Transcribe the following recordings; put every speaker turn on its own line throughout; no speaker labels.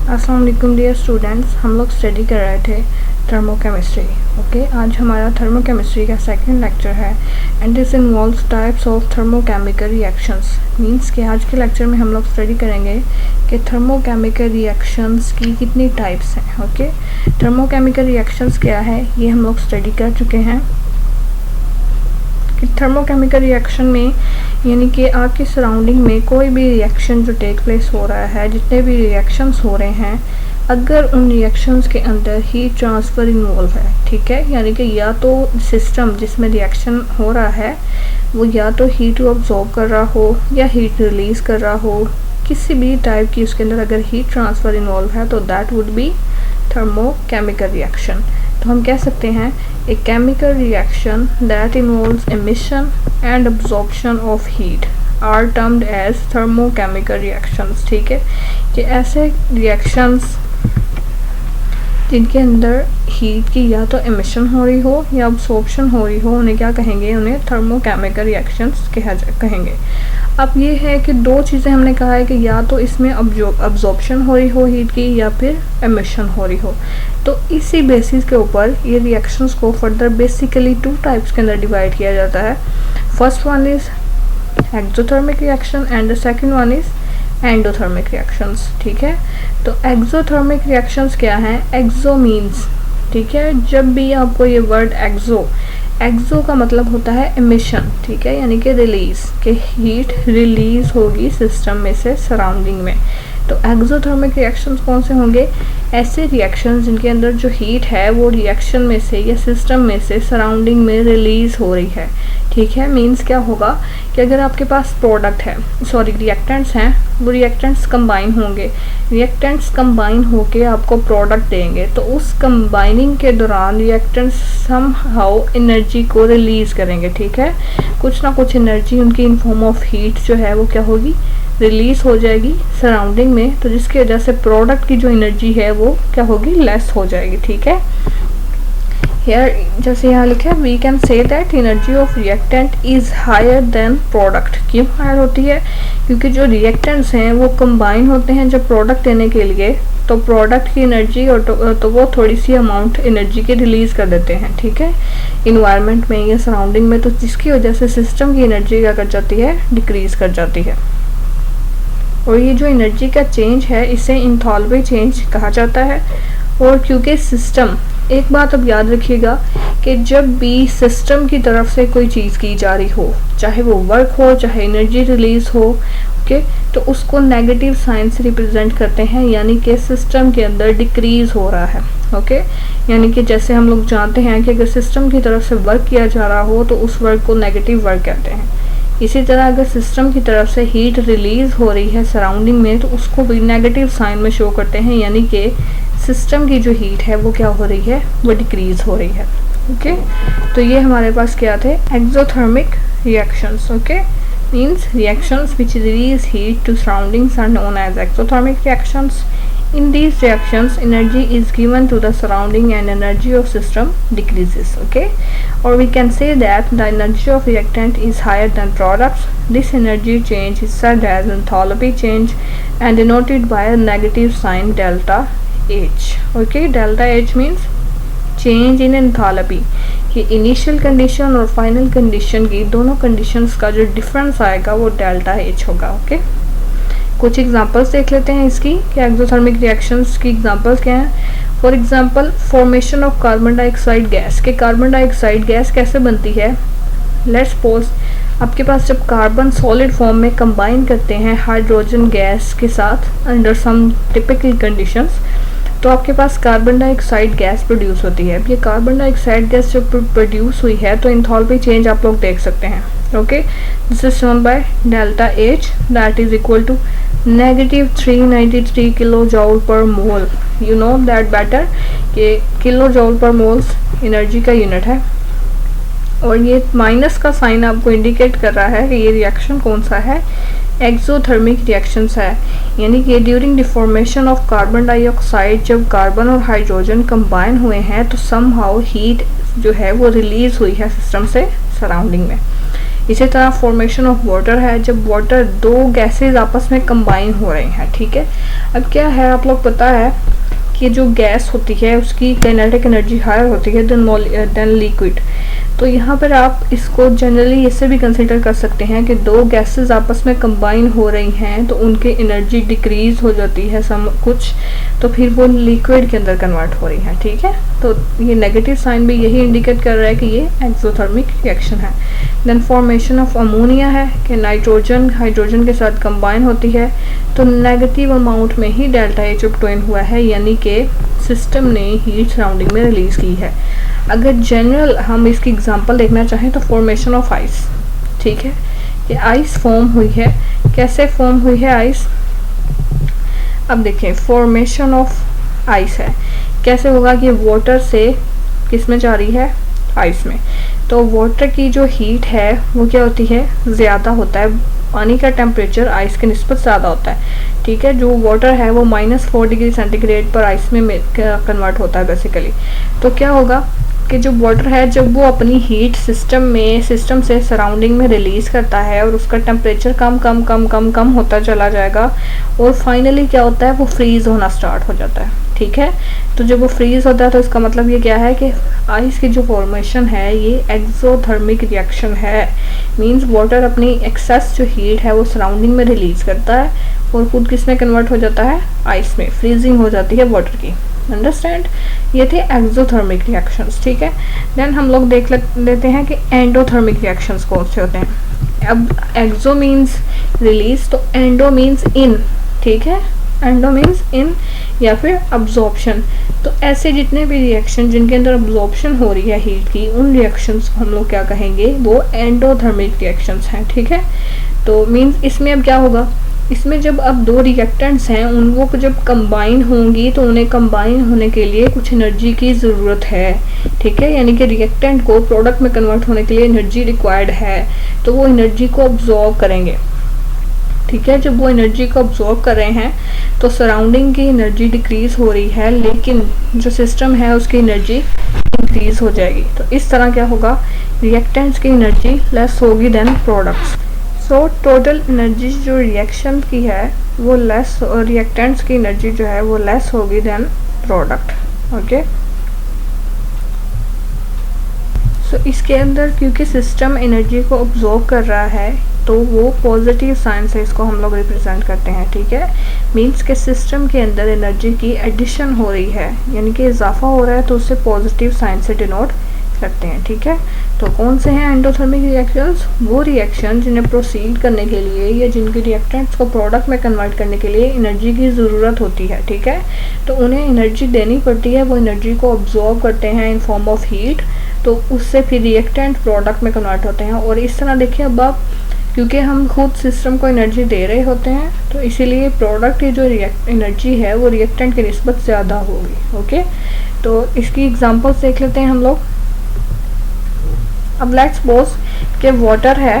अस्सलाम वालेकुम dear students, हम लोग स्टडी कर रहे थे थर्मोकेमिस्ट्री। ओके, आज हमारा थर्मोकेमिस्ट्री का सेकंड लेक्चर है and this involves types of thermochemical reactions. Means कि आज के लेक्चर में हम लोग स्टडी करेंगे कि थर्मोकेमिकल रिएक्शंस की कितनी टाइप्स हैं। ओके, थर्मोकेमिकल रिएक्शंस क्या है ये हम लोग स्टडी कर चुके हैं कि थर्मोकेमिकल रिएक्शन में यानी कि आपकी सराउंडिंग में कोई भी रिएक्शन जो टेक प्लेस हो रहा है, जितने भी रिएक्शंस हो रहे हैं, अगर उन रिएक्शंस के अंदर हीट ट्रांसफ़र इन्वॉल्व है, ठीक है, यानी कि या तो सिस्टम जिसमें रिएक्शन हो रहा है वो या तो हीट को अब्जॉर्ब कर रहा हो या हीट रिलीज़ कर रहा हो, किसी भी टाइप की उसके अंदर अगर हीट ट्रांसफ़र इन्वॉल्व है तो that would be thermochemical reaction. तो हम कह सकते हैं a chemical reaction that involves emission and absorption of heat are termed as thermochemical reactions. ठीक है, कि ऐसे रिएक्शंस जिनके अंदर हीट की या तो एमिशन हो रही हो या अब्सॉर्प्शन हो रही हो, उन्हें क्या कहेंगे, उन्हें थर्मोकेमिकल रिएक्शंस कहेंगे। अब ये है कि दो चीज़ें हमने कहा है कि या तो इसमें अब्जॉर्प्शन हो रही हो हीट की या फिर एमिशन हो रही हो। तो इसी बेसिस के ऊपर ये रिएक्शंस को फर्दर बेसिकली टू टाइप्स के अंदर डिवाइड किया जाता है। First one is exothermic reaction and the second one is endothermic reactions. ठीक है, तो एक्सोथर्मिक रिएक्शंस क्या हैं? एक्सो मीन्स, ठीक है, जब भी आपको ये वर्ड एक्सो का मतलब होता है एमिशन, ठीक है, यानी कि रिलीज़, कि हीट रिलीज़ होगी सिस्टम में से सराउंडिंग में। तो एक्सोथर्मिक रिएक्शंस कौन से होंगे? ऐसे रिएक्शंस जिनके अंदर जो हीट है वो रिएक्शन में से या सिस्टम में से सराउंडिंग में रिलीज़ हो रही है। ठीक है, मीन्स क्या होगा कि अगर आपके पास प्रोडक्ट है, रिएक्टेंट्स हैं, वो रिएक्टेंट्स कंबाइन होंगे, रिएक्टेंट्स कंबाइन होके आपको प्रोडक्ट देंगे, तो उस कंबाइनिंग के दौरान रिएक्टेंट्स समहाउ एनर्जी को रिलीज़ करेंगे। ठीक है, कुछ ना कुछ एनर्जी उनकी इन फॉर्म ऑफ हीट जो है वो क्या होगी, रिलीज़ हो जाएगी सराउंडिंग में, तो जिसकी वजह से प्रोडक्ट की जो एनर्जी है वो क्या होगी, लेस हो जाएगी। ठीक है, Here, जैसे यहाँ लिखा है, we can say that energy of reactant is higher than product. क्यों हायर होती है? क्योंकि जो रिएक्टेंट्स हैं वो कंबाइन होते हैं जब प्रोडक्ट देने के लिए, तो प्रोडक्ट की एनर्जी और तो वो थोड़ी सी अमाउंट एनर्जी के रिलीज़ कर देते हैं, ठीक है, इन्वायरमेंट में या सराउंडिंग में, तो जिसकी वजह से सिस्टम की एनर्जी क्या कर जाती है, डिक्रीज़ कर जाती है। और ये जो एनर्जी का चेंज है इसे इंथैल्पी चेंज कहा जाता है। और क्योंकि सिस्टम, एक बात अब याद रखिएगा कि जब भी सिस्टम की तरफ से कोई चीज़ की जा रही हो, चाहे वो वर्क हो चाहे एनर्जी रिलीज़ हो, ओके, तो उसको नेगेटिव साइन से रिप्रेजेंट करते हैं, यानी कि सिस्टम के अंदर डिक्रीज़ हो रहा है। ओके, यानी कि जैसे हम लोग जानते हैं कि अगर सिस्टम की तरफ से वर्क किया जा रहा हो तो उस वर्क को नेगेटिव वर्क कहते हैं। इसी तरह अगर सिस्टम की तरफ से हीट रिलीज़ हो रही है सराउंडिंग में तो उसको भी नेगेटिव साइन में शो करते हैं, यानी कि सिस्टम की जो हीट है वो क्या हो रही है, वो डिक्रीज़ हो रही है। ओके, तो ये हमारे पास क्या थे, exothermic reactions. Okay, means reactions which release heat to surroundings are known as exothermic reactions. In these reactions, energy is given to the surrounding and energy of system decreases. Okay, or we can say that the energy of reactant is higher than products. This energy change is said as enthalpy change and denoted by a negative sign delta H. Okay, delta H means change in enthalpy, कि initial condition और final condition की दोनों conditions का जो difference आएगा वो delta H होगा। Okay, कुछ एग्जांपल्स देख लेते हैं इसकी कि एक्सोथर्मिक रिएक्शंस की एग्जांपल्स क्या हैं। For example, formation of carbon dioxide gas, के कार्बन डाइऑक्साइड गैस कैसे बनती है? लेट्स सपोज आपके पास जब कार्बन सॉलिड फॉर्म में कंबाइन करते हैं हाइड्रोजन गैस के साथ अंडर सम टिपिकल कंडीशंस, तो आपके पास कार्बन डाइऑक्साइड गैस प्रोड्यूस होती है। अब ये कार्बन डाइऑक्साइड गैस जब प्रोड्यूस हुई है तो इंथैल्पी चेंज आप लोग देख सकते हैं। Okay, this is shown by delta H that is equal to -393 kilo joule per mole. You know that better कि kilo joule per moles energy का यूनिट है, और ये माइनस का साइन आपको इंडिकेट कर रहा है कि ये रिएक्शन कौन सा है, एक्सोथर्मिक रिएक्शंस है। यानी कि during the formation of carbon dioxide जब कार्बन और हाइड्रोजन कंबाइन हुए हैं तो समहाउ हीट जो है वो रिलीज़ हुई है सिस्टम से सराउंडिंग में। इसी तरह फॉर्मेशन ऑफ वाटर है, जब वाटर दो गैसेज आपस में कंबाइन हो रहे हैं, ठीक है। अब क्या है, आप लोग पता है कि जो गैस होती है उसकी काइनेटिक एनर्जी हायर होती है देन लिक्विड। तो यहाँ पर आप इसको जनरली ऐसे भी कंसिडर कर सकते हैं कि दो गैसेस आपस में कंबाइन हो रही हैं तो उनकी एनर्जी डिक्रीज हो जाती है सम कुछ, तो फिर वो लिक्विड के अंदर कन्वर्ट हो रही है, ठीक है। तो ये नेगेटिव साइन भी यही इंडिकेट कर रहा है कि ये एक्सोथर्मिक रिएक्शन है। देन फॉर्मेशन ऑफ अमोनिया है कि नाइट्रोजन हाइड्रोजन के साथ कंबाइन होती है, तो नेगेटिव अमाउंट में ही डेल्टा एच ऑब्टेन हुआ है, यानी कि सिस्टम ने हीट सराउंडिंग में रिलीज़ की है। अगर जनरल हम इसकी एग्जांपल देखना चाहें तो फॉर्मेशन ऑफ आइस, ठीक है, ये आइस फॉर्म हुई है, कैसे फॉर्म हुई है आइस। अब देखें फॉर्मेशन ऑफ आइस है, कैसे होगा कि वाटर से किस में जा रही है, आइस में। तो वाटर की जो हीट है वो क्या होती है, ज़्यादा होता है, पानी का टेम्परेचर आइस के निस्बत ज़्यादा होता है, ठीक है। जो वाटर है वो -4 डिग्री सेंटीग्रेड पर आइस में कन्वर्ट होता है बेसिकली। तो क्या होगा कि जो वाटर है जब वो अपनी हीट सिस्टम से सराउंडिंग में रिलीज़ करता है और उसका टेम्परेचर कम होता चला जाएगा और फाइनली क्या होता है, वो फ्रीज़ होना स्टार्ट हो जाता है, ठीक है। तो जब वो फ्रीज़ होता है तो इसका मतलब ये क्या है कि आइस की जो फॉर्मेशन है ये एक्सोथर्मिक रिएक्शन है। मींस वाटर अपनी एक्सेस जो हीट है वो सराउंडिंग में रिलीज़ करता है और खुद किस में कन्वर्ट हो जाता है, आइस में, फ्रीजिंग हो जाती है वाटर की। अंडरस्टैंड, ये थे एक्सोथर्मिक रिएक्शंस, ठीक है। देन हम लोग देख लेते हैं कि एंडोथर्मिक रिएक्शंस कौन से होते हैं। अब एक्सो मीन्स रिलीज, तो एंडो मीन्स इन, ठीक है, एंडो मीन्स इन या फिर अब्जॉर्प्शन। तो ऐसे जितने भी रिएक्शन जिनके अंदर अब्जॉर्प्शन हो रही है हीट की, उन रिएक्शंस को हम लोग क्या कहेंगे, वो एंडोथर्मिक रिएक्शंस हैं, ठीक है। तो मीन्स इसमें अब क्या होगा, इसमें जब अब दो रिएक्टेंट्स हैं उनको जब कंबाइन होंगी तो उन्हें कंबाइन होने के लिए कुछ एनर्जी की ज़रूरत है, ठीक है। यानी कि रिएक्टेंट को प्रोडक्ट में कन्वर्ट होने के लिए एनर्जी रिक्वायर्ड है, तो वो एनर्जी को अब्जॉर्ब करेंगे, ठीक है। जब वो एनर्जी को अब्जॉर्ब कर रहे हैं तो सराउंडिंग की एनर्जी डिक्रीज हो रही है, लेकिन जो सिस्टम है उसकी एनर्जी इंक्रीज हो जाएगी। तो इस तरह क्या होगा, रिएक्टेंट्स की एनर्जी लेस होगी than products. So total energy जो रिएक्शन की है वो लेस, और रिएक्टेंट्स की एनर्जी जो है वो लेस होगी देन प्रोडक्ट, ओके। सो इसके अंदर क्योंकि सिस्टम एनर्जी को अब्जॉर्ब कर रहा है तो वो पॉजिटिव साइन से इसको हम लोग रिप्रेजेंट करते हैं, ठीक है। मीन्स के सिस्टम के अंदर एनर्जी की एडिशन हो रही है, यानी कि इजाफा हो रहा है, तो उससे पॉजिटिव साइन से डिनोट करते हैं, ठीक है। तो कौन से हैं एंडोथर्मिक रिएक्शंस, वो रिएक्शन जिन्हें प्रोसीड करने के लिए या जिनके रिएक्टेंट्स को प्रोडक्ट में कन्वर्ट करने के लिए एनर्जी की ज़रूरत होती है, ठीक है। तो उन्हें एनर्जी देनी पड़ती है, वो एनर्जी को अब्जॉर्ब करते हैं इन फॉर्म ऑफ हीट, तो उससे फिर रिएक्टेंट प्रोडक्ट में कन्वर्ट होते हैं। और इस तरह देखिए अब आप, क्योंकि हम खुद सिस्टम को एनर्जी दे रहे होते हैं तो इसीलिए प्रोडक्ट की जो एनर्जी है वो रिएक्टेंट की निस्बत ज़्यादा होगी, ओके। तो इसकी एग्जांपल्स देख लेते हैं हम लोग। अब लेट्स सपोज कि वाटर है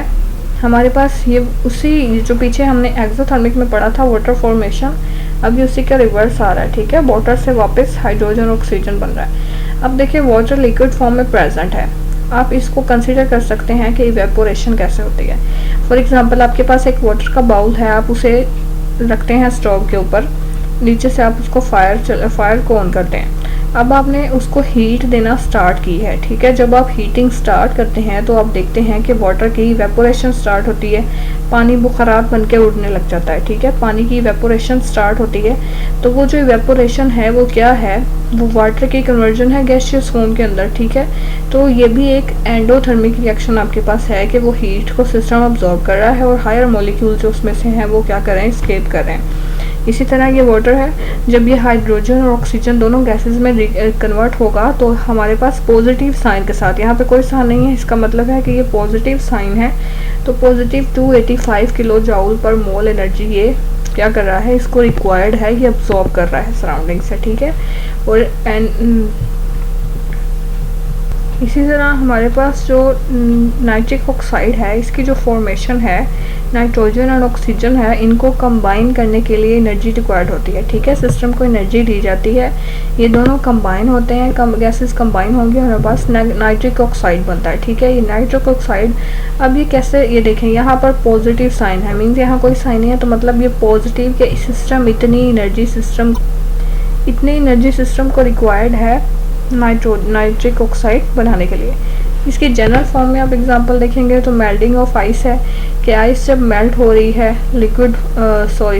हमारे पास, ये उसी जो पीछे हमने एक्सोथर्मिक में पढ़ा था वाटर फॉर्मेशन, अभी उसी का रिवर्स आ रहा है, ठीक है। वाटर से वापस हाइड्रोजन ऑक्सीजन बन रहा है। अब देखिए वाटर लिक्विड फॉर्म में प्रेजेंट है, आप इसको कंसीडर कर सकते हैं कि इवेपोरेशन कैसे होती है। फॉर एग्जांपल आपके पास एक वाटर का बाउल है, आप उसे रखते हैं स्टोव के ऊपर, नीचे से आप उसको फायर को ऑन करते हैं। अब आपने उसको हीट देना स्टार्ट की है, ठीक है। जब आप हीटिंग स्टार्ट करते हैं तो आप देखते हैं कि वाटर की इवेपोरेशन स्टार्ट होती है, पानी बुखारात बन के उड़ने लग जाता है, ठीक है। पानी की इवेपोरेशन स्टार्ट होती है, तो वो जो इवेपोरेशन है वो क्या है, वो वाटर की कन्वर्जन है गैसियस फॉर्म के अंदर, ठीक है। तो ये भी एक एंडोथर्मिक रिएक्शन आपके पास है कि वो हीट को सिस्टम अब्जॉर्ब कर रहा है और हायर मॉलिक्यूल जो उसमें से हैं वो क्या कर रहे हैं, एस्केप कर रहे हैं। इसी तरह ये वाटर है, जब ये हाइड्रोजन और ऑक्सीजन दोनों गैसेस में कन्वर्ट होगा तो हमारे पास पॉजिटिव साइन के साथ, यहाँ पे कोई साइन नहीं है, इसका मतलब है कि ये पॉजिटिव साइन है, तो पॉजिटिव 285 किलो जूल पर मोल एनर्जी ये क्या कर रहा है, इसको रिक्वायर्ड है, ये अब्जॉर्ब कर रहा है सराउंडिंग से, ठीक है। और इसी तरह हमारे पास जो नाइट्रिक ऑक्साइड है, इसकी जो फॉर्मेशन है, नाइट्रोजन और ऑक्सीजन है, इनको कंबाइन करने के लिए एनर्जी रिक्वायर्ड होती है। ठीक है, सिस्टम को एनर्जी दी जाती है, ये दोनों कंबाइन होते हैं, गैसेस कंबाइन होंगे, हमारे पास नाइट्रिक ऑक्साइड बनता है। ठीक है, ये नाइट्रिक ऑक्साइड, अब ये कैसे, ये देखें यहाँ पर पॉजिटिव साइन है, मीन्स यहाँ कोई साइन नहीं है, तो मतलब ये पॉजिटिव के सिस्टम इतनी एनर्जी सिस्टम को रिक्वायर्ड है नाइट्रिक ऑक्साइड बनाने के लिए। इसकी जनरल फॉर्म में आप एग्जांपल देखेंगे तो मेल्टिंग ऑफ आइस है, कि आइस जब मेल्ट हो रही है,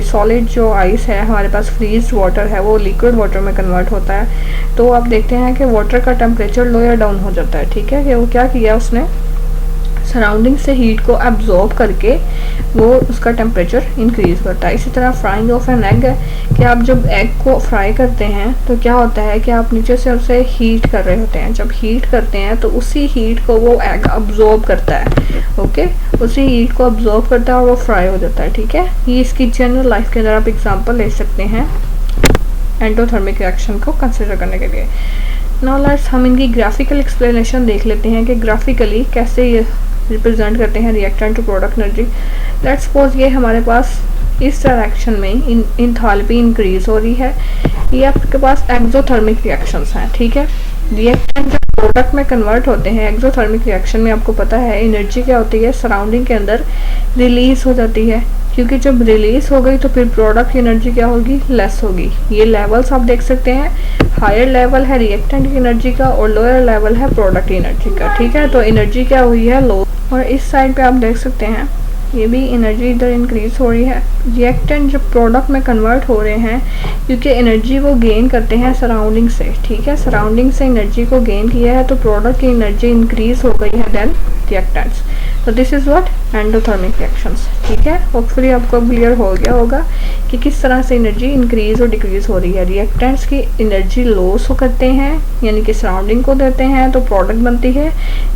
सॉलिड जो आइस है हमारे पास, फ्रीज्ड वाटर है, वो लिक्विड वाटर में कन्वर्ट होता है, तो आप देखते हैं कि वाटर का टेम्परेचर लोअर डाउन हो जाता है। ठीक है, कि वो क्या किया उसने, सराउंडिंग से हीट को एब्जॉर्ब करके वो उसका टेम्परेचर इंक्रीज करता है। इसी तरह फ्राइंग ऑफ एन एग है, कि आप जब एग को फ्राई करते हैं तो क्या होता है कि आप नीचे से उसे हीट कर रहे होते हैं, जब हीट करते हैं तो उसी हीट को वो एग अब्जॉर्ब करता है। ओके, उसी हीट को अब्जॉर्ब करता है और वो फ्राई हो जाता है। ठीक है, ये इसकी जनरल लाइफ के अंदर आप एग्जाम्पल ले सकते हैं एंडोथर्मिक रिएक्शन को कंसिडर करने के लिए। नाउ लेट्स हम इनकी ग्राफिकल एक्सप्लेनेशन देख लेते हैं कि ग्राफिकली कैसे ये रिप्रेजेंट करते हैं reactant to product energy. Let's suppose ये हमारे पास इस डायरेक्शन में इंथैल्पी इंक्रीज हो रही है, ये आपके पास एक्सोथर्मिक रिएक्शंस हैं। ठीक है, रिएक्टेंट जो प्रोडक्ट में कन्वर्ट होते हैं एक्सोथर्मिक रिएक्शन में, आपको पता है एनर्जी क्या होती है, सराउंडिंग के अंदर रिलीज हो जाती है, क्योंकि जब रिलीज हो गई तो फिर प्रोडक्ट की एनर्जी क्या होगी, लेस होगी। ये लेवल्स आप देख सकते हैं, हायर लेवल है रिएक्टेंट की एनर्जी का और लोअर लेवल है प्रोडक्ट की एनर्जी का। ठीक है, तो एनर्जी क्या हुई है, लो, और इस साइड पे आप देख सकते हैं ये भी एनर्जी इधर इंक्रीज हो रही है। रिएक्टेंट जब प्रोडक्ट में कन्वर्ट हो रहे हैं, क्योंकि एनर्जी वो गेन करते हैं सराउंडिंग से। ठीक है, सराउंडिंग से एनर्जी को गेन किया है तो प्रोडक्ट की एनर्जी इंक्रीज हो गई है देन रिएक्टेंट्स। तो this is what endothermic reactions. ठीक है, होपफुली आपको क्लियर हो गया होगा कि किस तरह से एनर्जी इंक्रीज और डिक्रीज हो रही है। रिएक्टेंट्स की एनर्जी लॉस करते हैं, यानी कि सराउंडिंग को देते हैं तो प्रोडक्ट बनती है,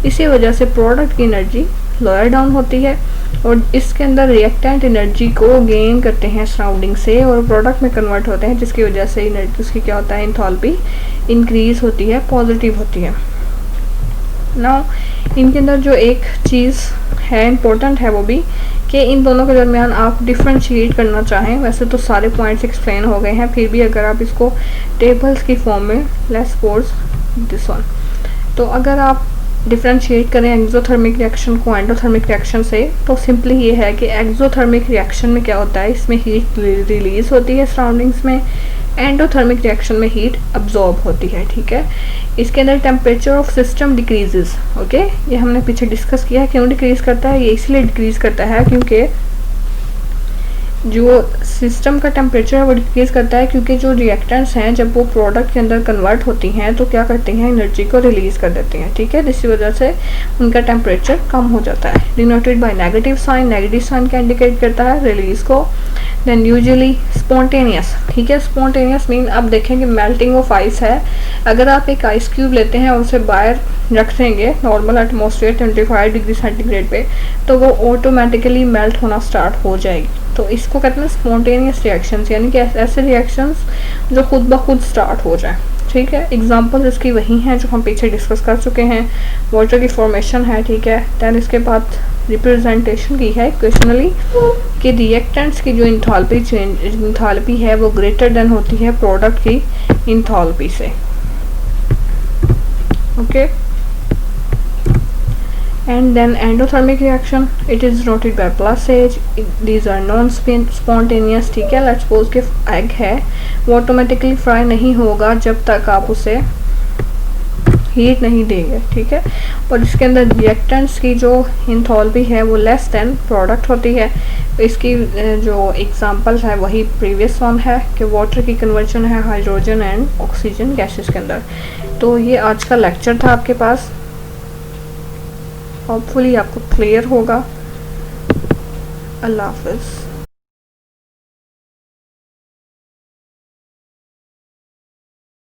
इसी वजह से प्रोडक्ट की एनर्जी लोअर डाउन होती है, और इसके अंदर रिएक्टेंट एनर्जी को गेन करते हैं सराउंडिंग से और प्रोडक्ट में कन्वर्ट होते हैं, जिसकी वजह से एनर्जी उसकी क्या होता है, एंथैल्पी इंक्रीज होती है, पॉजिटिव होती है। नाउ इनके अंदर जो एक चीज़ है इम्पोर्टेंट है वो भी, कि इन दोनों के दरमियान आप डिफ्रेंशिएट करना चाहें, वैसे तो सारे पॉइंट्स एक्सप्लेन हो गए हैं, फिर भी अगर आप इसको टेबल्स की फॉर्म में, लेट्स सपोज दिस वन, तो अगर आप डिफ्रेंशिएट करें एक्सोथर्मिक रिएक्शन को एंडोथर्मिक रिएक्शन से, तो सिंपली ये है कि एक्सोथर्मिक रिएक्शन में क्या होता है, इसमें हीट रिलीज होती है सराउंडिंग्स में, एंडोथर्मिक रिएक्शन में हीट अब्जॉर्ब होती है। ठीक है, इसके अंदर temperature of system decreases. Okay, ये हमने पीछे डिस्कस किया है क्यों डिक्रीज करता है, ये इसलिए डिक्रीज करता है क्योंकि जो सिस्टम का टेम्परेचर है वो डिक्रीज करता है, क्योंकि जो रिएक्टेंट्स हैं जब वो प्रोडक्ट के अंदर कन्वर्ट होती हैं तो क्या करती हैं, एनर्जी को रिलीज कर देती हैं। ठीक है, इसी वजह से उनका टेम्परेचर कम हो जाता है। Denoted by negative sign, negative sign क्या इंडिकेट करता है, रिलीज को। Then usually spontaneous. ठीक है, स्पॉन्टेनियस मीन आप देखेंगे मेल्टिंग ऑफ आइस है, अगर आप एक आइस क्यूब लेते हैं और उसे बाहर रख देंगे नॉर्मल एटमॉस्फेयर 25 डिग्री सेंटीग्रेड पे, तो वो ऑटोमेटिकली मेल्ट होना स्टार्ट हो जाएगी। तो इसको कहते हैं स्पॉन्टेनियस रिएक्शंस, यानी कि ऐसे रिएक्शंस जो खुद ब खुद स्टार्ट हो जाए। ठीक है, एग्जांपल्स इसकी वही हैं जो हम पीछे डिस्कस कर चुके हैं। वाटर की फॉर्मेशन है, ठीक है, दैन इसके बाद रिप्रेजेंटेशन की है इक्वेशनली कि रिएक्टेंट्स की जो इंथैल्पी है वो ग्रेटर देन होती है प्रोडक्ट की इंथैल्पी से। Okay, and then endothermic reaction, it is denoted by plus H, these are non spontaneous। ठीक है, let's suppose कि एग है वो ऑटोमेटिकली फ्राई नहीं होगा जब तक आप उसे हीट नहीं देंगे। ठीक है, और इसके अंदर रिएक्टेंट्स की जो इंथैल्पी है वो लेस देन प्रोडक्ट होती है। तो इसकी जो एग्जांपल है वही प्रीवियस वन है कि वाटर की कन्वर्जन है हाइड्रोजन एंड ऑक्सीजन गैसेस के अंदर। तो ये आज का लेक्चर था आपके पास, होपफुली आपको क्लियर होगा। अल्लाह हाफ़िज़।